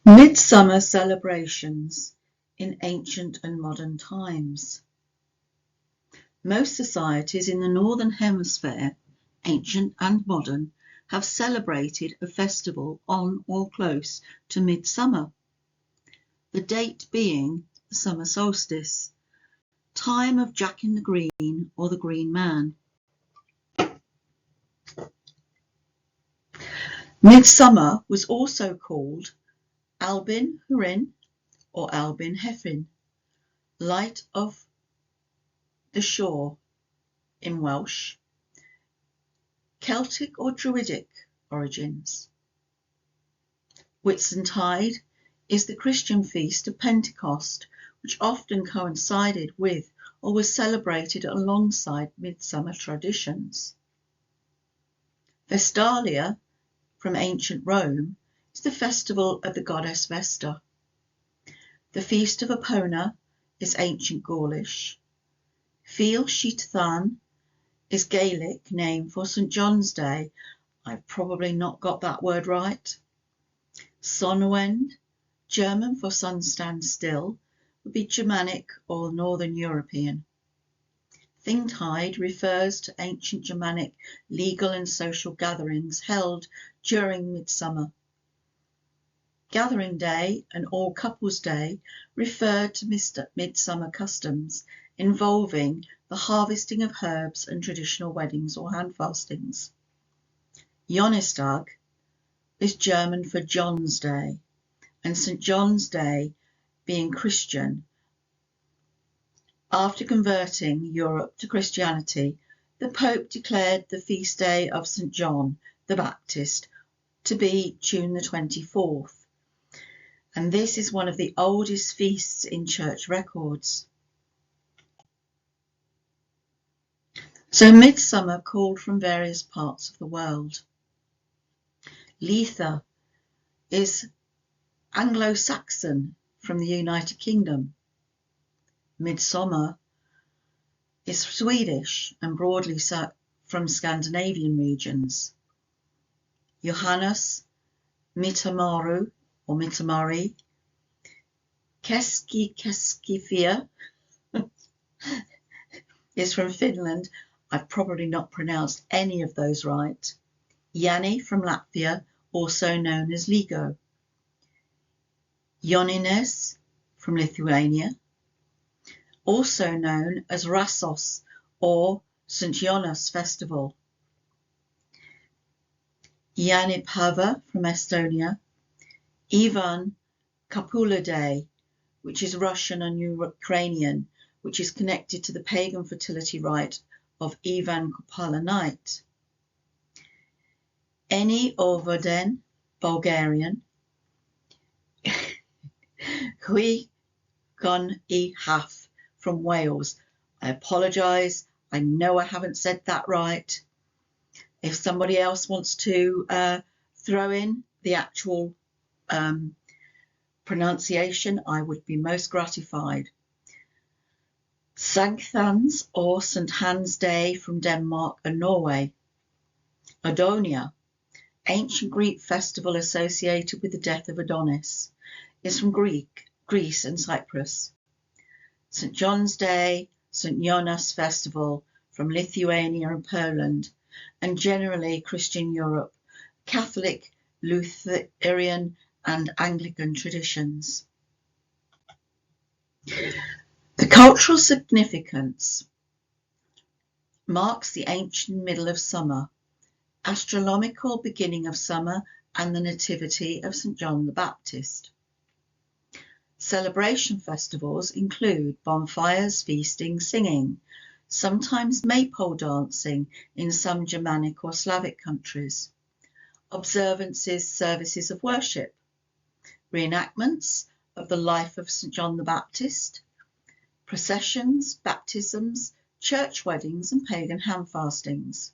Midsummer celebrations in ancient and modern times. Most societies in the Northern Hemisphere, ancient and modern, have celebrated a festival on or close to midsummer, the date being the summer solstice, time of Jack in the Green or the Green Man. Midsummer was also called Albin Hurin or Albin Hefin, light of the shore in Welsh, Celtic or Druidic origins. Whitsuntide is the Christian feast of Pentecost, which often coincided with or was celebrated alongside midsummer traditions. Vestalia, from ancient Rome, is the festival of the goddess Vesta. The feast of Epona is ancient Gaulish. Fil Sheachthan is Gaelic name for St. John's Day. I've probably not got that word right. Sonnenwende, German for sun stand still, would be Germanic or Northern European. Thingtide refers to ancient Germanic legal and social gatherings held during midsummer. Gathering Day and All Couples Day refer to midsummer customs involving the harvesting of herbs and traditional weddings or handfastings. Jonistag is German for John's Day, and St. John's Day being Christian. After converting Europe to Christianity, the Pope declared the feast day of St. John the Baptist to be June the 24th, and this is one of the oldest feasts in church records. So midsummer called from various parts of the world. Litha is Anglo-Saxon from the United Kingdom. Midsummer is Swedish and broadly from Scandinavian regions. Johannes Mittamaru or Mittamari, Keskifia is from Finland. I've probably not pronounced any of those right. Jani from Latvia, also known as Ligo. Jonines from Lithuania, also known as Rasos or St. Jonas Festival. Janipava from Estonia. Ivan Kapula Day, which is Russian and Ukrainian, which is connected to the pagan fertility rite of Ivan Kupala Night. Eni Ovoden, Bulgarian. Hui Gon I Haf from Wales. I apologise, I know I haven't said that right. If somebody else wants to throw in the actual pronunciation, I would be most gratified. Sankthans or St. Hans Day from Denmark and Norway. Adonia, ancient Greek festival associated with the death of Adonis, is from Greece and Cyprus. St. John's Day, St. Jonas Festival from Lithuania and Poland, and generally Christian Europe, Catholic, Lutheran and Anglican traditions. The cultural significance marks the ancient middle of summer, astronomical beginning of summer, and the nativity of St. John the Baptist. Celebration festivals include bonfires, feasting, singing, sometimes maypole dancing in some Germanic or Slavic countries, observances, services of worship, reenactments of the life of St. John the Baptist, processions, baptisms, church weddings and pagan handfastings.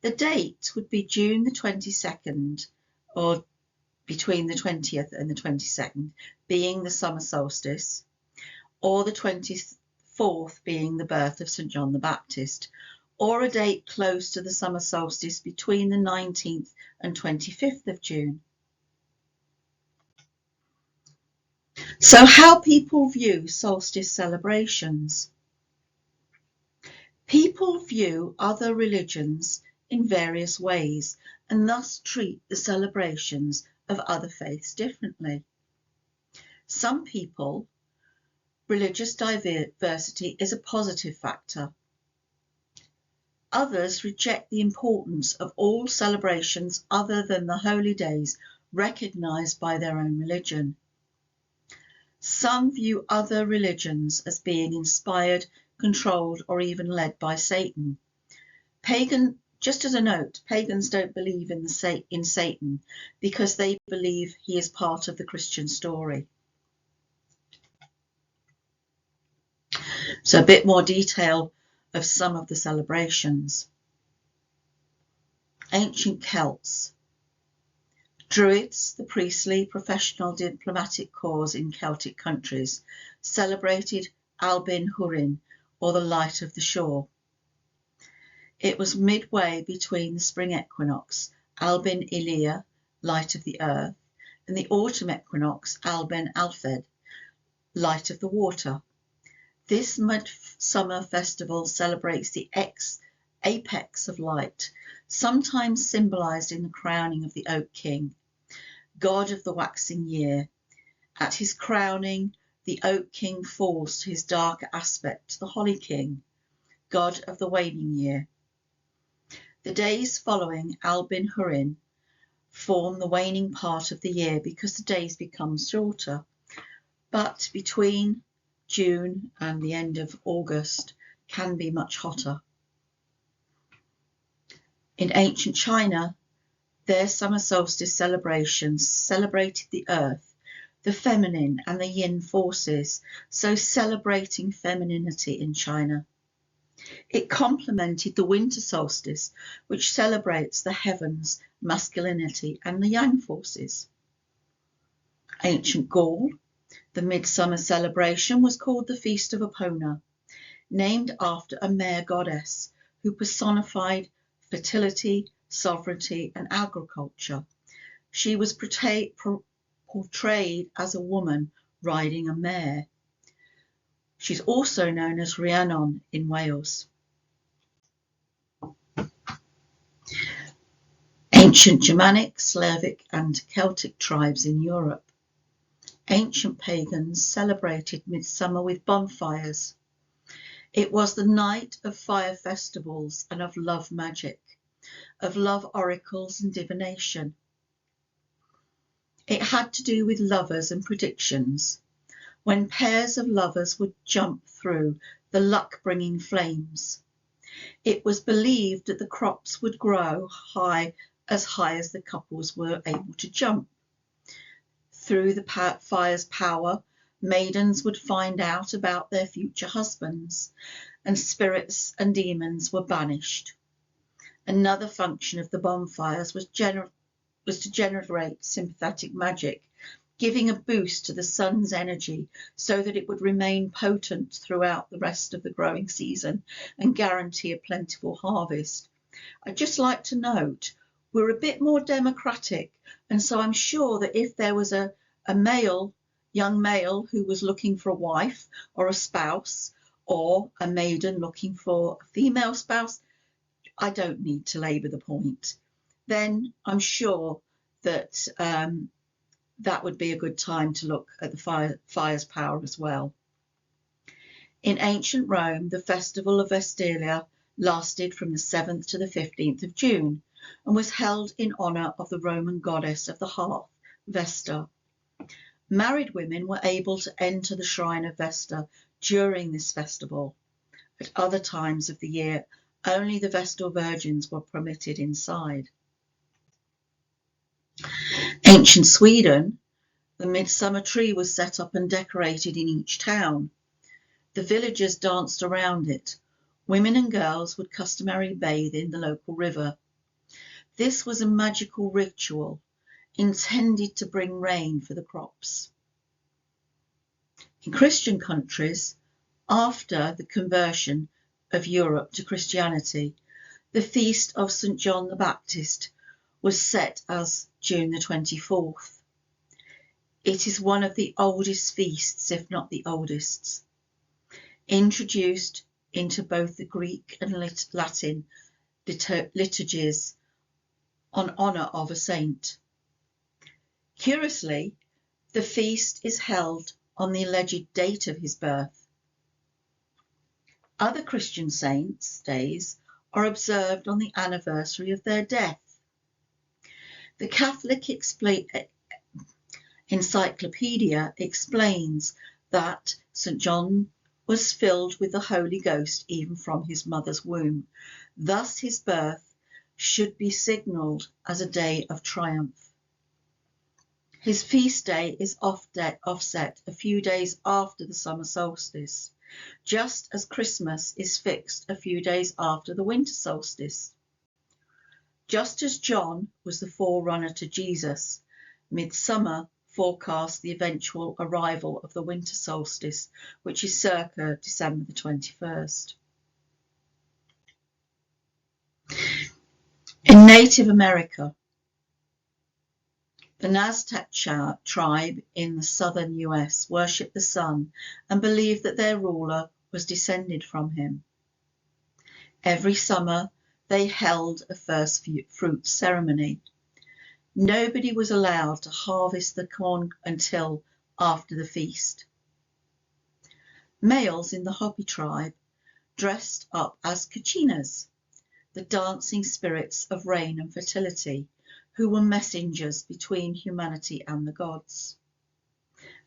The date would be June the 22nd, or between the 20th and the 22nd, being the summer solstice, or the 24th being the birth of St. John the Baptist, or a date close to the summer solstice between the 19th and 25th of June. So how people view solstice celebrations. People view other religions in various ways and thus treat the celebrations of other faiths differently. Some people, religious diversity is a positive factor. Others reject the importance of all celebrations other than the holy days recognized by their own religion. Some view other religions as being inspired, controlled, or even led by Satan. Just as a note, pagans don't believe in Satan because they believe he is part of the Christian story. So a bit more detail of some of the celebrations. Ancient Celts. Druids, the priestly professional diplomatic corps in Celtic countries, celebrated Albin Hurin, or the light of the shore. It was midway between the spring equinox, Albin Ilia, light of the earth, and the autumn equinox, Albin Alfed, light of the water. This midsummer festival celebrates the apex of light, sometimes symbolized in the crowning of the Oak King, god of the waxing year. At his crowning, the Oak King falls to his darker aspect, the Holly King, god of the waning year. The days following Albin Hurin form the waning part of the year because the days become shorter, but between June and the end of August can be much hotter. In ancient China, their summer solstice celebrations celebrated the earth, the feminine and the yin forces, so celebrating femininity in China. It complemented the winter solstice, which celebrates the heavens, masculinity, and the yang forces. Ancient Gaul, the midsummer celebration was called the Feast of Epona, named after a mare goddess who personified fertility, sovereignty, and agriculture. She was portrayed as a woman riding a mare. She's also known as Rhiannon in Wales. Ancient Germanic, Slavic, and Celtic tribes in Europe. Ancient pagans celebrated midsummer with bonfires. It was the night of fire festivals and of love magic, of love oracles and divination. It had to do with lovers and predictions, when pairs of lovers would jump through the luck-bringing flames. It was believed that the crops would grow as high as the couples were able to jump. Through the fire's power, maidens would find out about their future husbands, and spirits and demons were banished. Another function of the bonfires was to generate sympathetic magic, giving a boost to the sun's energy so that it would remain potent throughout the rest of the growing season and guarantee a plentiful harvest. I'd just like to note, we're a bit more democratic, and so I'm sure that if there was a young male who was looking for a wife or a spouse, or a maiden looking for a female spouse, I don't need to labour the point. Then I'm sure that that would be a good time to look at the fire's power as well. In ancient Rome, the festival of Vestialia lasted from the 7th to the 15th of June and was held in honour of the Roman goddess of the hearth, Vesta. Married women were able to enter the shrine of Vesta during this festival. At other times of the year, only the Vestal virgins were permitted inside. Ancient Sweden, the midsummer tree was set up and decorated in each town. The villagers danced around it. Women and girls would customarily bathe in the local river. This was a magical ritual intended to bring rain for the crops. In Christian countries, after the conversion of Europe to Christianity, the feast of St. John the Baptist was set as June the 24th. It is one of the oldest feasts, if not the oldest, introduced into both the Greek and Latin liturgies on honour of a saint. Curiously, the feast is held on the alleged date of his birth. Other Christian saints' days are observed on the anniversary of their death. The Catholic Encyclopedia explains that St. John was filled with the Holy Ghost even from his mother's womb. Thus his birth should be signalled as a day of triumph. His feast day is offset a few days after the summer solstice, just as Christmas is fixed a few days after the winter solstice. Just as John was the forerunner to Jesus, Midsummer forecasts the eventual arrival of the winter solstice, which is circa December the 21st. In Native America, the Naztec tribe in the southern US worshipped the sun and believed that their ruler was descended from him. Every summer, they held a first fruit ceremony. Nobody was allowed to harvest the corn until after the feast. Males in the Hopi tribe dressed up as Kachinas, the dancing spirits of rain and fertility, who were messengers between humanity and the gods.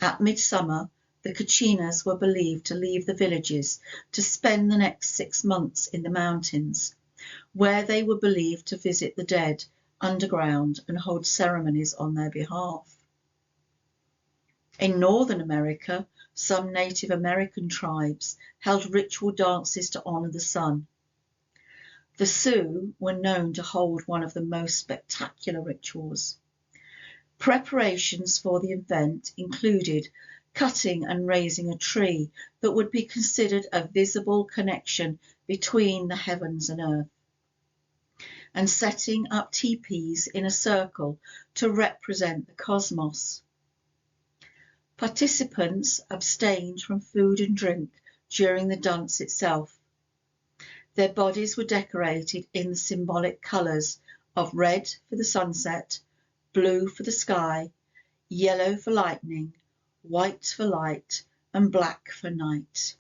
At midsummer, the Kachinas were believed to leave the villages to spend the next 6 months in the mountains, where they were believed to visit the dead underground and hold ceremonies on their behalf. In Northern America, some Native American tribes held ritual dances to honour the sun. The Sioux were known to hold one of the most spectacular rituals. Preparations for the event included cutting and raising a tree that would be considered a visible connection between the heavens and earth, and setting up teepees in a circle to represent the cosmos. Participants abstained from food and drink during the dance itself. Their bodies were decorated in the symbolic colours of red for the sunset, blue for the sky, yellow for lightning, white for light, and black for night.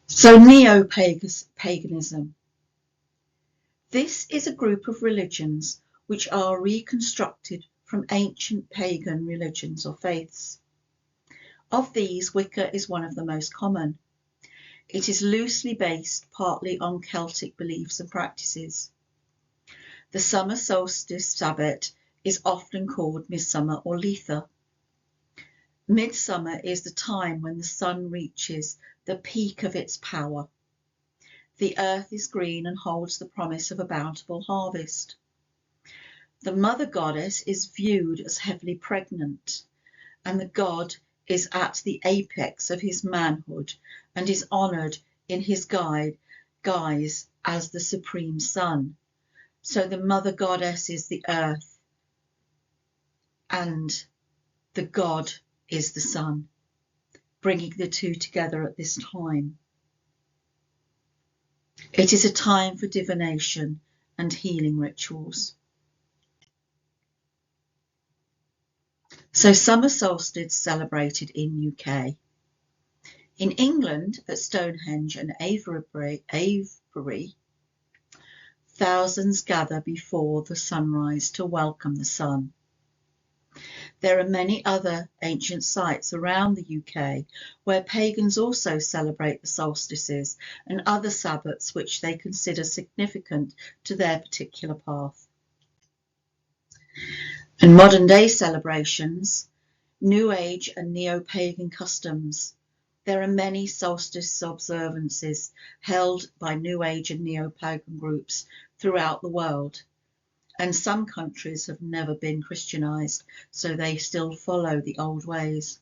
So neo-paganism. This is a group of religions which are reconstructed from ancient pagan religions or faiths. Of these, Wicca is one of the most common. It is loosely based partly on Celtic beliefs and practices. The summer solstice Sabbath is often called Midsummer or Letha. Midsummer is the time when the sun reaches the peak of its power. The earth is green and holds the promise of a bountiful harvest. The mother goddess is viewed as heavily pregnant, and the god is at the apex of his manhood and is honoured in his guise as the supreme sun. So the mother goddess is the earth and the god is the sun, bringing the two together at this time. It is a time for divination and healing rituals. So summer solstice celebrated in UK. In England, at Stonehenge and Avebury, thousands gather before the sunrise to welcome the sun. There are many other ancient sites around the UK where pagans also celebrate the solstices and other Sabbaths which they consider significant to their particular path. In modern day celebrations, New Age and neo-pagan customs, there are many solstice observances held by New Age and neo-pagan groups throughout the world. And some countries have never been Christianized, so they still follow the old ways.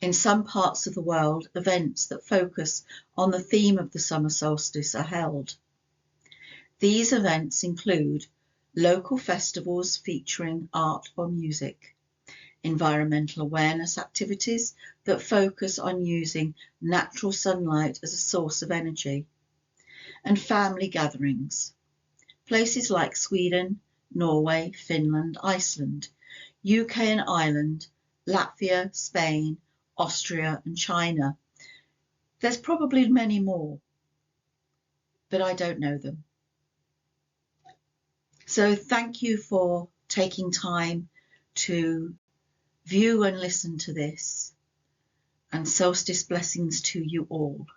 In some parts of the world, events that focus on the theme of the summer solstice are held. These events include local festivals featuring art or music, environmental awareness activities that focus on using natural sunlight as a source of energy, and family gatherings. Places like Sweden, Norway, Finland, Iceland, UK and Ireland, Latvia, Spain, Austria and China. There's probably many more, but I don't know them. So thank you for taking time to view and listen to this, and solstice blessings to you all.